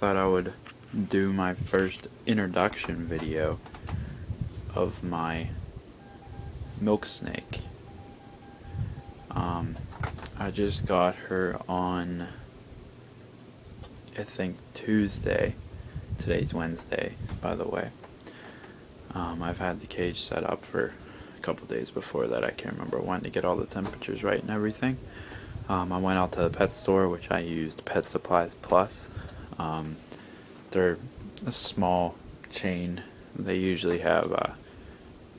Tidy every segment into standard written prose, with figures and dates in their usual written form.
thought I would do my first introduction video of my Milksnake. I just got her on, I think, Tuesday. Today's Wednesday, by the way. I've had the cage set up for a couple days before that. I can't remember when, to get all the temperatures right and everything. I went out to the pet store, which I used Pet Supplies Plus. They're a small chain. They usually have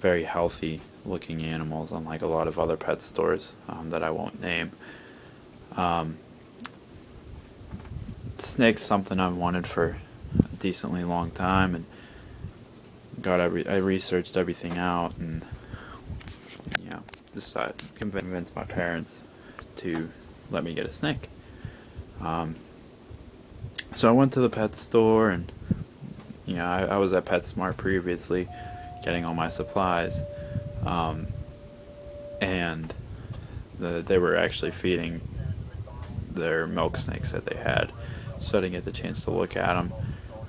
very healthy looking animals, unlike a lot of other pet stores that I won't name. Snake's something I've wanted for a decently long time, and I researched everything out, and decided, convinced my parents to let me get a snake. So I went to the pet store, and I was at PetSmart previously, getting all my supplies, and they were actually feeding their milk snakes that they had, so I didn't get the chance to look at them.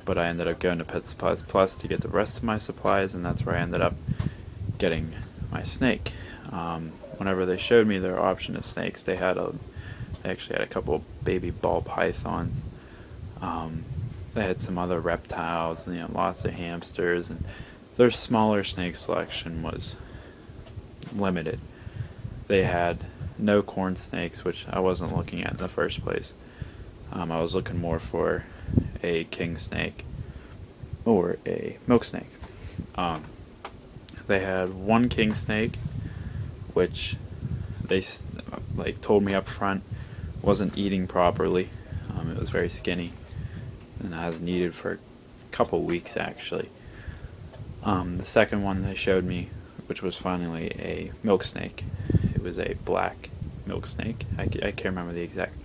But I ended up going to Pet Supplies Plus to get the rest of my supplies, and that's where I ended up getting my snake. Whenever they showed me their option of snakes, they actually had a couple of baby ball pythons. They had some other reptiles, lots of hamsters, and their smaller snake selection was limited. They had no corn snakes, which I wasn't looking at in the first place. I was looking more for a king snake or a milk snake. They had one king snake, which they told me up front wasn't eating properly. It was very skinny, and I hasn't eaten for a couple weeks actually. The second one they showed me, which was finally a milk snake, it was a black milk snake. I can't remember the exact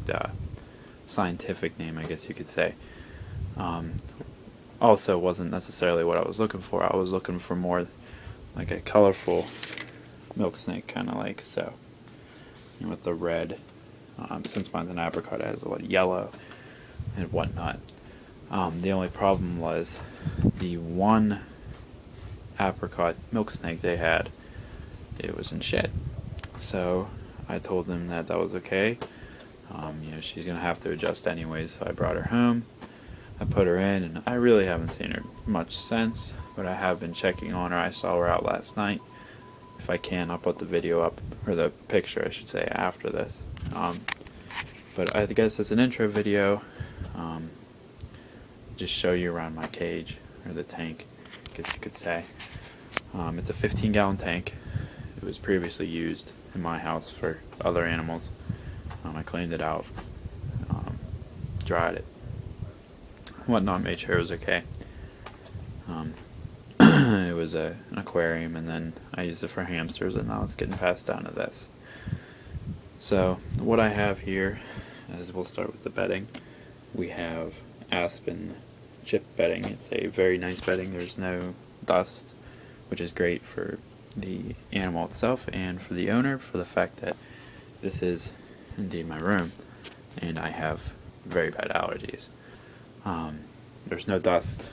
scientific name, I guess you could say. Also wasn't necessarily what I was looking for. I was looking for more like a colorful milk snake, kind of like so, with the red. Since mine's an apricot, it has a lot of yellow and whatnot. The only problem was the one apricot milk snake they had, it was in shed. So I told them that was okay. She's gonna have to adjust anyways, so I brought her home. I put her in, and I really haven't seen her much since, but I have been checking on her. I saw her out last night. If I can, I'll put the video up, or the picture I should say, after this. But I guess it's an intro video. Just show you around my cage, or the tank, I guess you could say. It's a 15-gallon tank. It was previously used in my house for other animals. I cleaned it out, dried it, whatnot, made sure it was okay. It was an aquarium, and then I used it for hamsters, and now it's getting passed down to this. So what I have here is, we'll start with the bedding. We have Aspen chip bedding. It's a very nice bedding. There's no dust, which is great for the animal itself and for the owner, for the fact that this is indeed my room, and I have very bad allergies. There's no dust,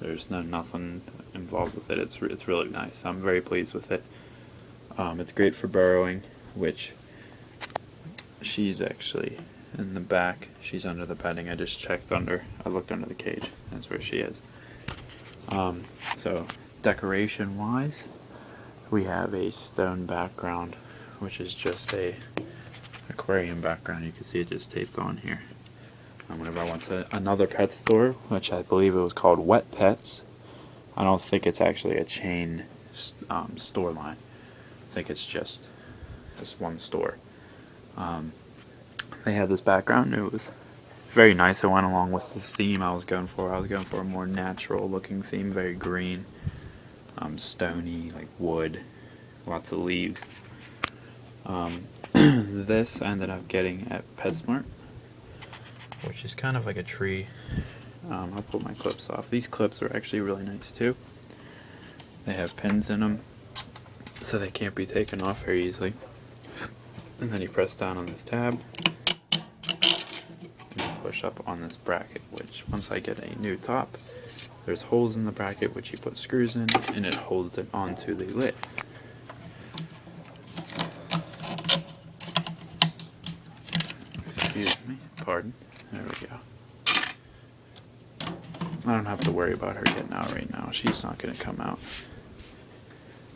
there's nothing involved with it. It's really nice. I'm very pleased with it. It's great for burrowing, which she's actually in the back. She's under the bedding. I just checked under. I looked under the cage. That's where she is. So decoration wise, we have a stone background, which is just a aquarium background. You can see it just taped on here. Whenever I went to another pet store, which I believe it was called Wet Pets, I don't think it's actually a chain store line. I think it's just this one store. They had this background. It was very nice. It went along with the theme I was going for. I was going for a more natural looking theme, very green, stony, like wood, lots of leaves. This I ended up getting at PetSmart, which is kind of like a tree. I'll pull my clips off. These clips are actually really nice too. They have pins in them, so they can't be taken off very easily. And then you press down on this tab, push up on this bracket, which once I get a new top, there's holes in the bracket which you put screws in, and it holds it onto the lid. Excuse me, pardon. There we go. I don't have to worry about her getting out right now. She's not going to come out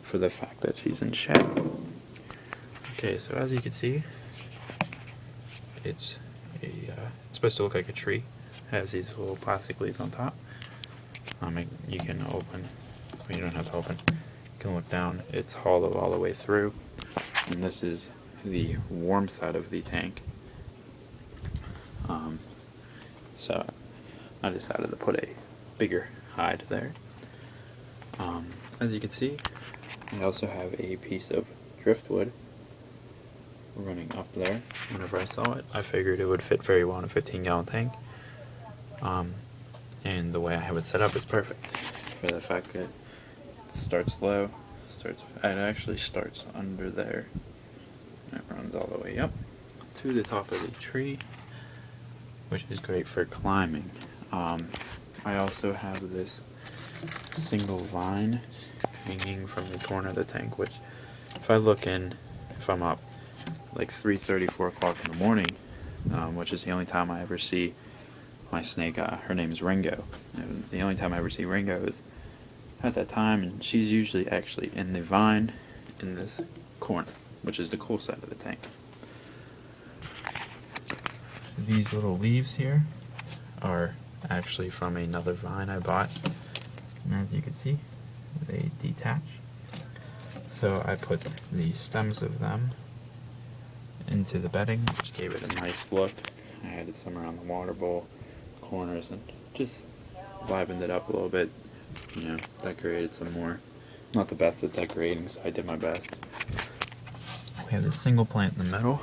for the fact that she's in shed. Okay, so as you can see, it's supposed to look like a tree. It has these little plastic leaves on top. You can open, well, you don't have to open, you can look down, it's hollow all the way through, and this is the warm side of the tank. So I decided to put a bigger hide there. As you can see, I also have a piece of driftwood running up there. Whenever I saw it, I figured it would fit very well in a 15-gallon tank. And the way I have it set up is perfect for the fact that it starts low, it actually starts under there, and it runs all the way up to the top of the tree, which is great for climbing. I also have this single vine hanging from the corner of the tank, which if I look in, if I'm up like 3:30, 4 o'clock in the morning, which is the only time I ever see my snake, her name is Ringo, and the only time I ever see Ringo is at that time, and she's usually actually in the vine in this corner, which is the cool side of the tank. These little leaves here are actually from another vine I bought, and as you can see, they detach. So I put the stems of them into the bedding, which gave it a nice look. I added some around the water bowl corners and just livened it up a little bit, decorated some more. Not the best at decorating, so I did my best. We have this single plant in the middle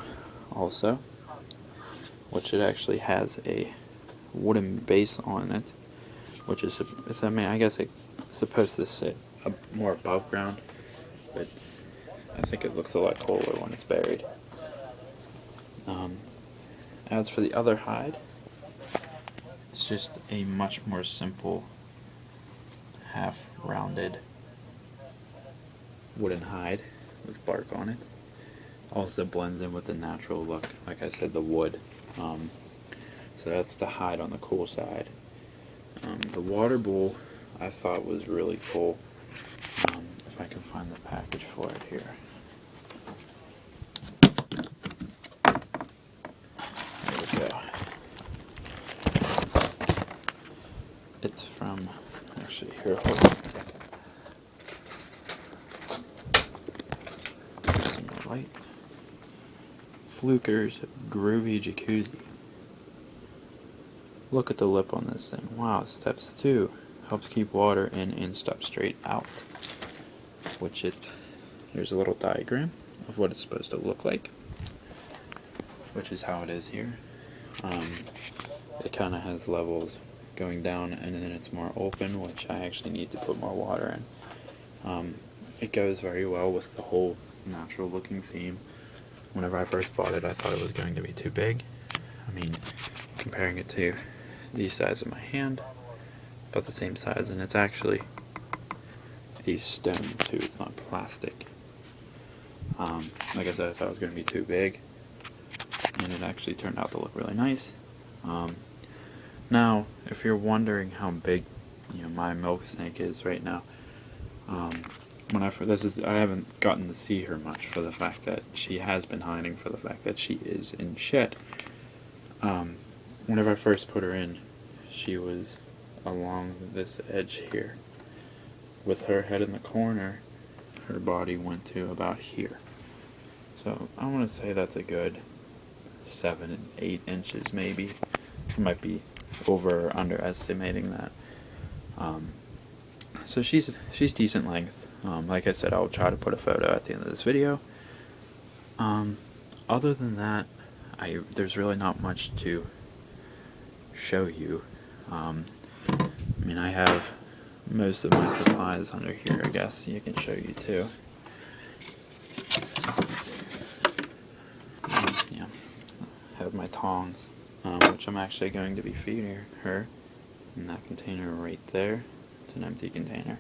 also, which it actually has a wooden base on it, which is, I guess it's supposed to sit more above ground, but I think it looks a lot cooler when it's buried. As for the other hide, it's just a much more simple half-rounded wooden hide with bark on it. Also blends in with the natural look, like I said, the wood. So that's the hide on the cool side. The water bowl I thought was really cool. If I can find the package for it here. There we go. It's from, actually, here, hold on. Some more light. Fluker's Groovy Jacuzzi. Look at the lip on this thing. Wow, steps 2. Helps keep water in and step straight out. Here's a little diagram of what it's supposed to look like, which is how it is here. It kind of has levels going down, and then it's more open, which I actually need to put more water in. It goes very well with the whole natural looking theme. Whenever I first bought it, I thought it was going to be too big. Comparing it to the size of my hand, about the same size, and it's actually a stone too, it's not plastic. Like I said, I thought it was going to be too big, and it actually turned out to look really nice. Now, if you're wondering how big my milk snake is right now, I haven't gotten to see her much for the fact that she has been hiding, for the fact that she is in shed. Whenever I first put her in, she was along this edge here. With her head in the corner, her body went to about here. So I want to say that's a good 7 and 8 inches maybe. I might be over or underestimating that. So she's decent length. Like I said, I'll try to put a photo at the end of this video. Other than that, there's really not much to show you. I have most of my supplies under here, I guess you can show you too. Yeah, I have my tongs. which I'm actually going to be feeding her in that container right there. It's an empty container.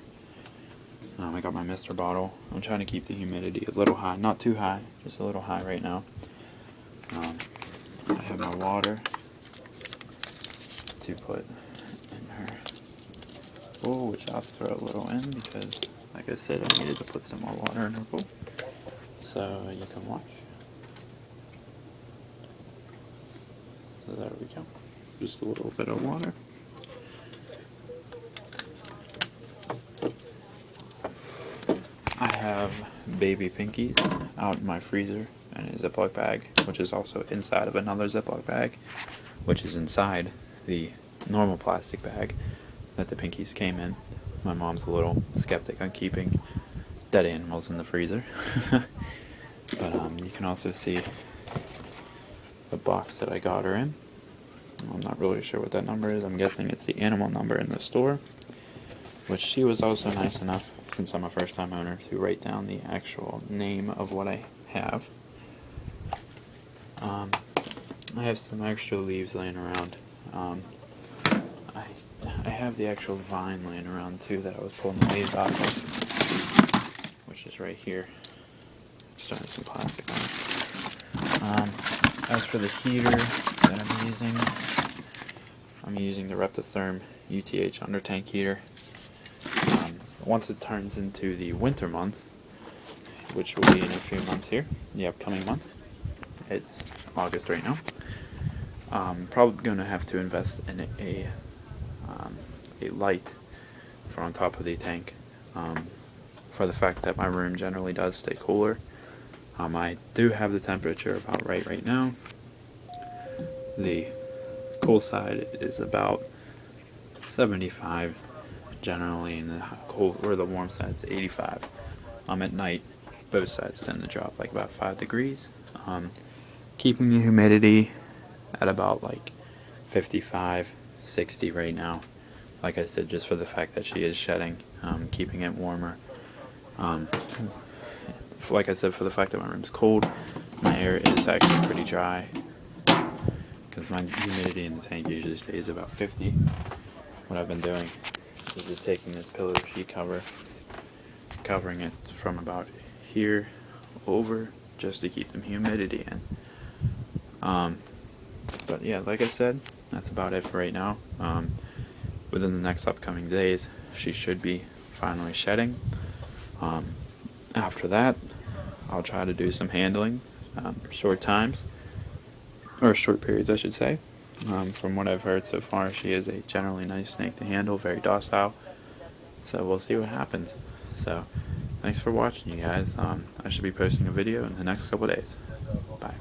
I got my Mr. bottle. I'm trying to keep the humidity a little high, not too high, just a little high right now. I have my water to put in her bowl, which I'll throw a little in because, like I said, I needed to put some more water in her bowl. So you can watch. So there we go. Just a little bit of water. I have baby pinkies out in my freezer in a Ziploc bag, which is also inside of another Ziploc bag, which is inside the normal plastic bag that the pinkies came in. My mom's a little skeptic on keeping dead animals in the freezer. But you can also see the box that I got her in. I'm not really sure what that number is. I'm guessing it's the animal number in the store, which she was also nice enough, since I'm a first-time owner, to write down the actual name of what I have. I have some extra leaves laying around. I have the actual vine laying around too that I was pulling the leaves off of, which is right here. Starting some plastic on it. As for the heater that I'm using the Reptotherm UTH under tank heater. Once it turns into the winter months, which will be in a few months here, the upcoming months, it's August right now, I'm probably going to have to invest in a light for on top of the tank, for the fact that my room generally does stay cooler. I do have the temperature about right now. The cool side is about 75 generally, and the cold or the warm side is 85. At night, both sides tend to drop like about 5 degrees. Keeping the humidity at about like 55, 60 right now. Like I said, just for the fact that she is shedding, keeping it warmer. Like I said, for the fact that my room's cold, my air is actually pretty dry, because my humidity in the tank usually stays about 50. What I've been doing is just taking this pillow sheet cover, covering it from about here over, just to keep the humidity in. But yeah, like I said, that's about it for right now. Within the next upcoming days, she should be finally shedding. After that, I'll try to do some handling, short times, or short periods I should say. From what I've heard so far, she is a generally nice snake to handle, very docile, so we'll see what happens. So thanks for watching, you guys. I should be posting a video in the next couple days. Bye.